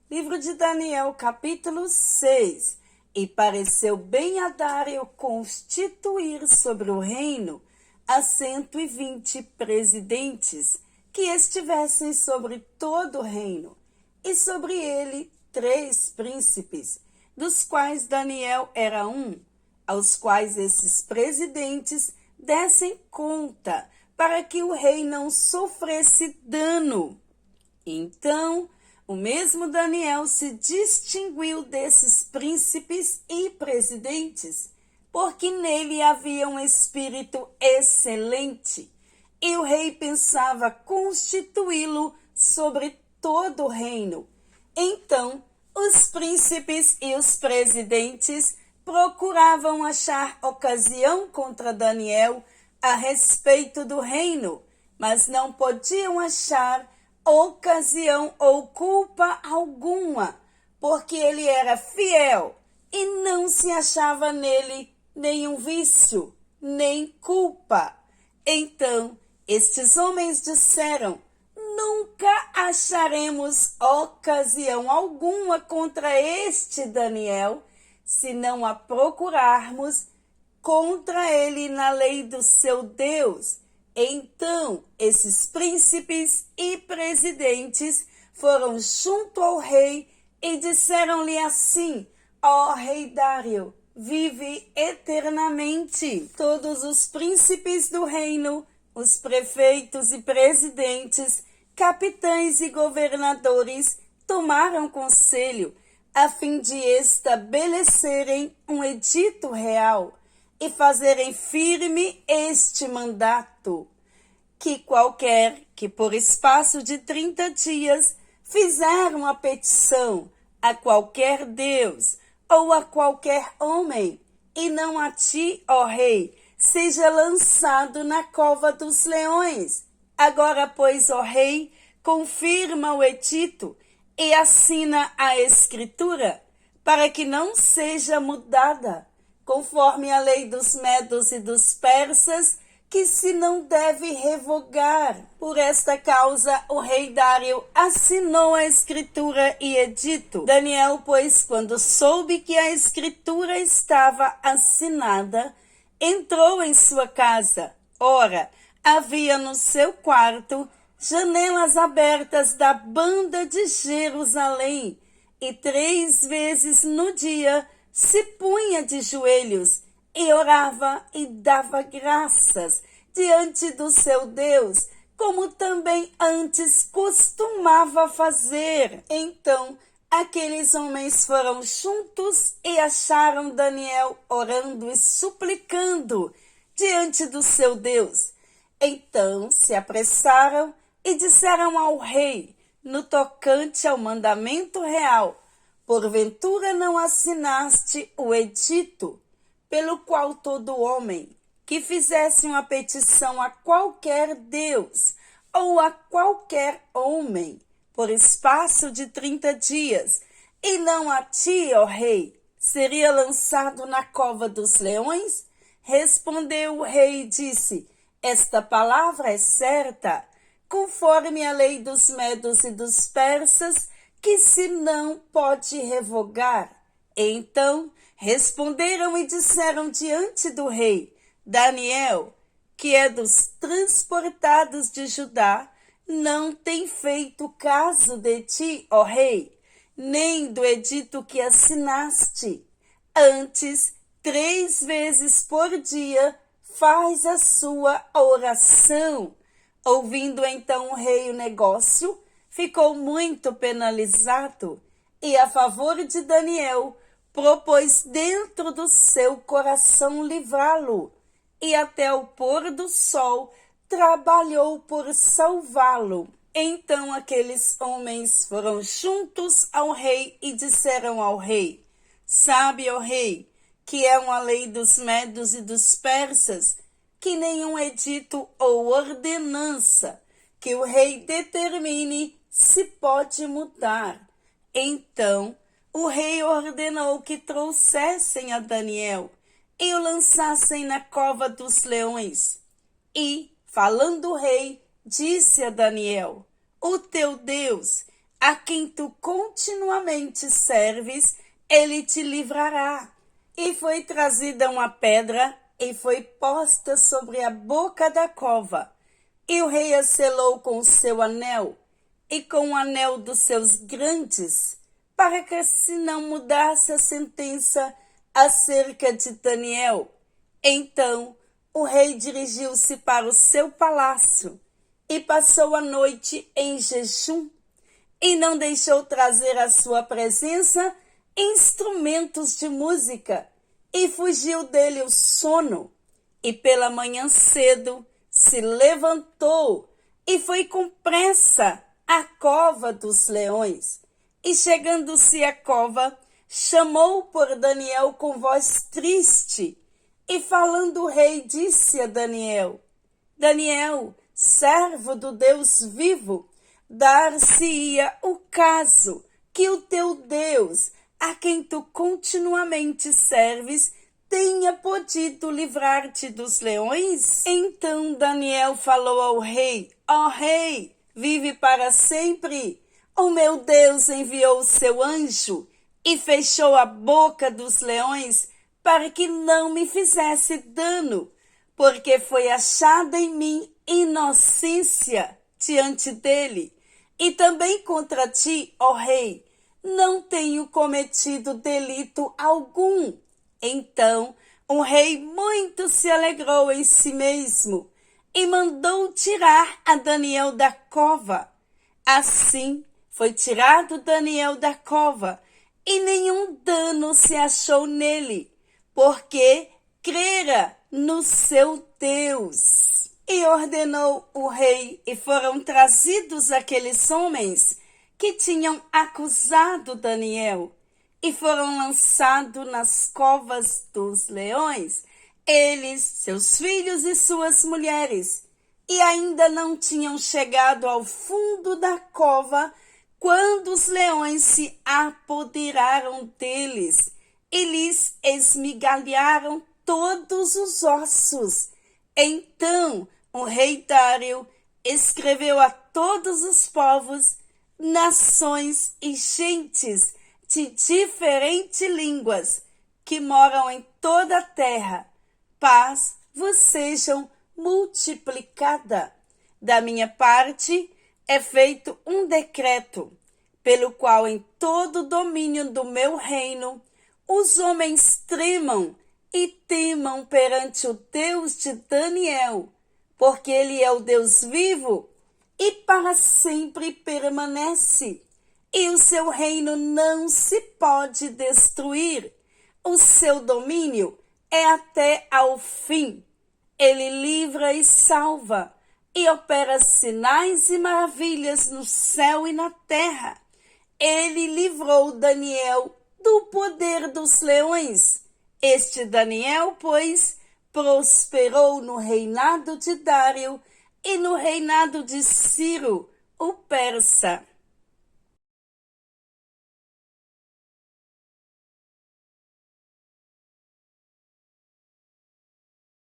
Livro de Daniel, capítulo 6. E pareceu bem a Dário constituir sobre o reino a 120 presidentes que estivessem sobre todo o reino, e sobre ele 3 príncipes, dos quais Daniel era um, aos quais esses presidentes dessem conta, para que o rei não sofresse dano. Então, o mesmo Daniel se distinguiu desses príncipes e presidentes, porque nele havia um espírito excelente, e o rei pensava constituí-lo sobre todo o reino. Então, os príncipes e os presidentes procuravam achar ocasião contra Daniel a respeito do reino, mas não podiam achar ocasião ou culpa alguma, porque ele era fiel e não se achava nele nenhum vício, nem culpa. Então, estes homens disseram: nunca acharemos ocasião alguma contra este Daniel, se não a procurarmos contra ele na lei do seu Deus. Então, esses príncipes e presidentes foram junto ao rei e disseram-lhe assim: ó rei Dário, vive eternamente. Todos os príncipes do reino, os prefeitos e presidentes, capitães e governadores tomaram conselho a fim de estabelecerem um edito real e fazerem firme este mandato, que qualquer que por espaço de 30 dias fizer uma petição a qualquer Deus ou a qualquer homem, e não a ti, ó rei, seja lançado na cova dos leões. Agora, pois, ó rei, confirma o edito e assina a escritura, para que não seja mudada, conforme a lei dos medos e dos persas, que se não deve revogar. Por esta causa, o rei Dário assinou a escritura e edito. Daniel, pois, quando soube que a escritura estava assinada, entrou em sua casa. Ora, havia no seu quarto janelas abertas da banda de Jerusalém, e 3 vezes no dia se punha de joelhos e orava e dava graças diante do seu Deus, como também antes costumava fazer. Então, aqueles homens foram juntos e acharam Daniel orando e suplicando diante do seu Deus. Então se apressaram e disseram ao rei, no tocante ao mandamento real: porventura não assinaste o edito, pelo qual todo homem que fizesse uma petição a qualquer Deus ou a qualquer homem, por espaço de 30 dias, e não a ti, ó rei, seria lançado na cova dos leões? Respondeu o rei e disse: esta palavra é certa, conforme a lei dos medos e dos persas, que se não pode revogar. Então responderam e disseram diante do rei: Daniel, que é dos transportados de Judá, não tem feito caso de ti, ó rei, nem do edito que assinaste. Antes, 3 vezes por dia faz a sua oração. Ouvindo então o rei o negócio, ficou muito penalizado, e a favor de Daniel propôs dentro do seu coração livrá-lo, e até o pôr do sol trabalhou por salvá-lo. Então aqueles homens foram juntos ao rei e disseram ao rei: sabe, ó rei, que é uma lei dos medos e dos persas, que nenhum edito ou ordenança que o rei determine se pode mudar. Então o rei ordenou que trouxessem a Daniel e o lançassem na cova dos leões. E, falando o rei, disse a Daniel: o teu Deus a quem tu continuamente serves, ele te livrará. E foi trazida uma pedra e foi posta sobre a boca da cova. E o rei a selou com o seu anel e com o anel dos seus grandes, para que se não mudasse a sentença acerca de Daniel. Então o rei dirigiu-se para o seu palácio e passou a noite em jejum, e não deixou trazer à sua presença instrumentos de música, e fugiu dele o sono. E pela manhã cedo se levantou e foi com pressa à cova dos leões. E chegando-se à cova, chamou por Daniel com voz triste. E falando o rei, disse a Daniel: Daniel, servo do Deus vivo, dar-se-ia o caso que o teu Deus, a quem tu continuamente serves, tenha podido livrar-te dos leões? Então Daniel falou ao rei: ó rei, vive para sempre. O meu Deus enviou o seu anjo e fechou a boca dos leões para que não me fizesse dano, porque foi achada em mim inocência diante dele. E também contra ti, ó rei, não tenho cometido delito algum. Então o rei muito se alegrou em si mesmo e mandou tirar a Daniel da cova. Assim foi tirado Daniel da cova, e nenhum dano se achou nele, porque crera no seu Deus. E ordenou o rei, e foram trazidos aqueles homens que tinham acusado Daniel, e foram lançados nas covas dos leões, eles, seus filhos e suas mulheres, e ainda não tinham chegado ao fundo da cova, quando os leões se apoderaram deles e lhes esmigalharam todos os ossos. Então o rei Dário escreveu a todos os povos, nações e gentes de diferentes línguas que moram em toda a terra: paz vos sejam multiplicada. Da minha parte é feito um decreto, pelo qual em todo o domínio do meu reino os homens tremam e temam perante o Deus de Daniel, porque ele é o Deus vivo e para sempre permanece, e o seu reino não se pode destruir. O seu domínio é até ao fim. Ele livra e salva, e opera sinais e maravilhas no céu e na terra. Ele livrou Daniel do poder dos leões. Este Daniel, pois, prosperou no reinado de Dário e no reinado de Ciro, o persa.